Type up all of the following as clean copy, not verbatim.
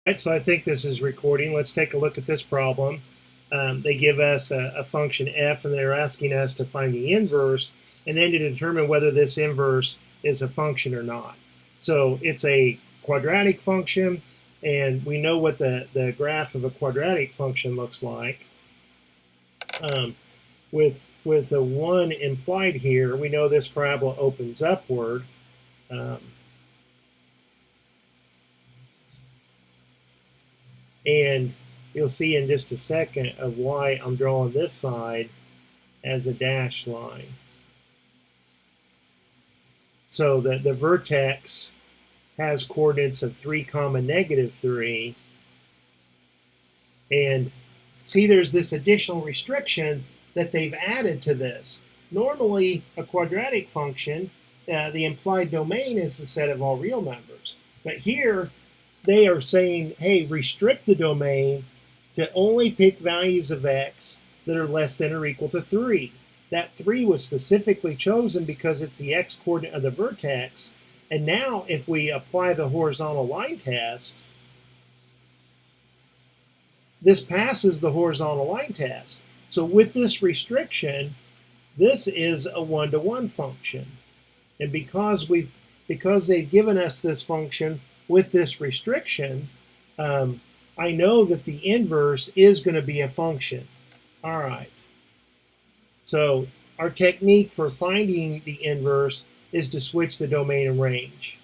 Right, so I think this is recording. Let's take a look at this problem. They give us a function f, and they're asking us to find the inverse, and then to determine whether this inverse is a function or not. So it's a quadratic function, and we know what the graph of a quadratic function looks like. With a 1 implied here, we know this parabola opens upward. And you'll see in just a second of why I'm drawing this side as a dashed line. So the vertex has coordinates of 3 comma -3. And see, there's this additional restriction that they've added to this. Normally, a quadratic function, the implied domain is the set of all real numbers. But here, they are saying, hey, restrict the domain to only pick values of x that are less than or equal to 3. That 3 was specifically chosen because it's the x coordinate of the vertex. And now, if we apply the horizontal line test, this passes the horizontal line test. So with this restriction, this is a one-to-one function. And because they've given us this function with this restriction, I know that the inverse is going to be a function. All right. So our technique for finding the inverse is to switch the domain and range.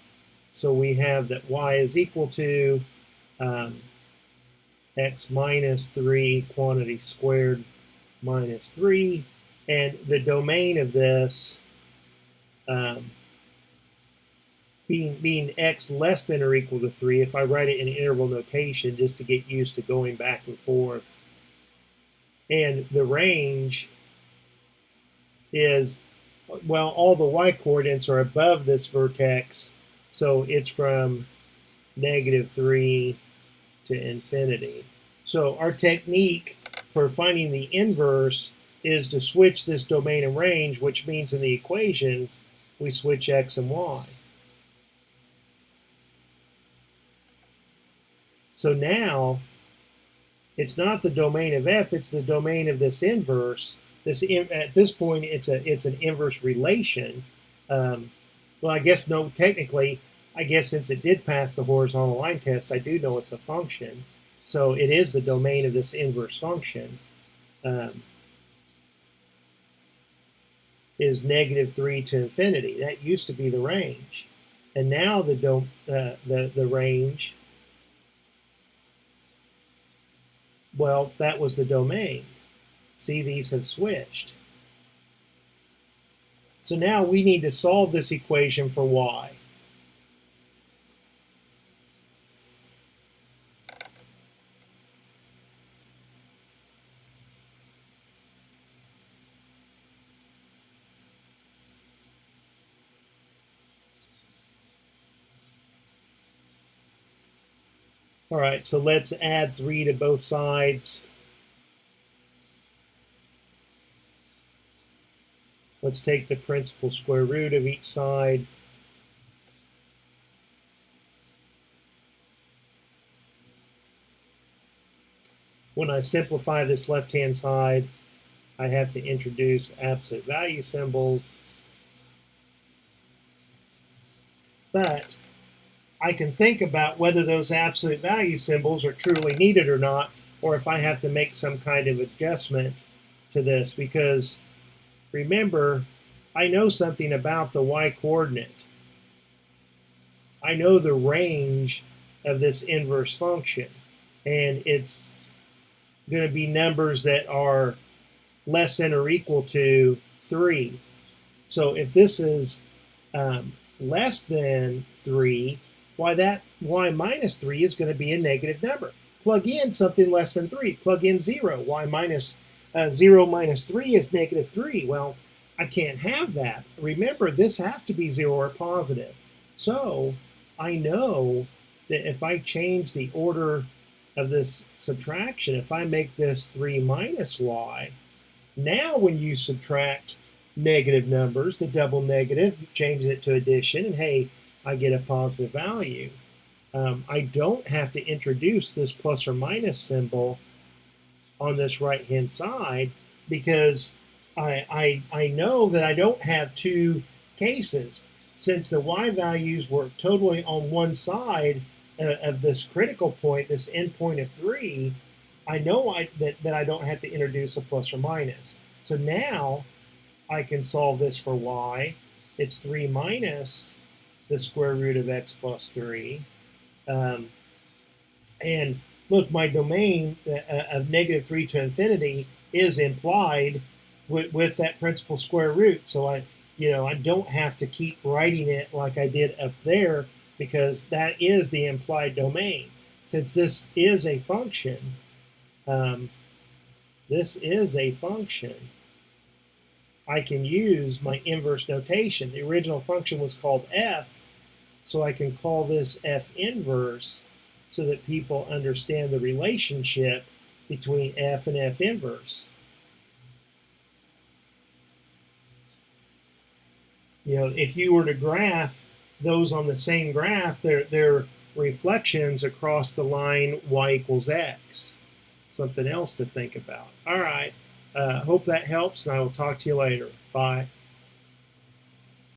So we have that y is equal to x minus 3 quantity squared minus 3. And the domain of this being x less than or equal to 3, if I write it in interval notation just to get used to going back and forth. And the range is, well, all the y coordinates are above this vertex, so it's from -3 to infinity. So our technique for finding the inverse is to switch this domain and range, which means in the equation we switch x and y. So now it's not the domain of f, it's the domain of this inverse. At this point, it's an inverse relation. Well, I guess no, technically, I guess since it did pass the horizontal line test, I do know it's a function. So it is the domain of this inverse function. Is -3 to infinity. That used to be the range, and now the range, well, that was the domain. See, these have switched. So now we need to solve this equation for y. All right, so let's add 3 to both sides. Let's take the principal square root of each side. When I simplify this left-hand side, I have to introduce absolute value symbols. But I can think about whether those absolute value symbols are truly needed or not, or if I have to make some kind of adjustment to this, because remember, I know something about the y coordinate. I know the range of this inverse function, and it's going to be numbers that are less than or equal to 3. So if this is less than 3, that y minus 3 is going to be a negative number. Plug in something less than 3. Plug in 0. Y minus 0 minus 3 is -3. Well, I can't have that. Remember, this has to be 0 or positive. So I know that if I change the order of this subtraction, if I make this 3 minus y, now when you subtract negative numbers, the double negative changes it to addition, and hey, I get a positive value. I don't have to introduce this plus or minus symbol on this right-hand side because I know that I don't have two cases. Since the y values were totally on one side of this critical point, this endpoint of 3, I know that I don't have to introduce a plus or minus. So now I can solve this for y. It's 3 minus the square root of x plus 3. And look, my domain of negative 3 to infinity is implied with that principal square root. So I don't have to keep writing it like I did up there because that is the implied domain. Since this is a function, I can use my inverse notation. The original function was called f, so I can call this f inverse so that people understand the relationship between f and f inverse. If you were to graph those on the same graph, they're reflections across the line y equals x. Something else to think about. All right. Hope that helps, and I will talk to you later. Bye.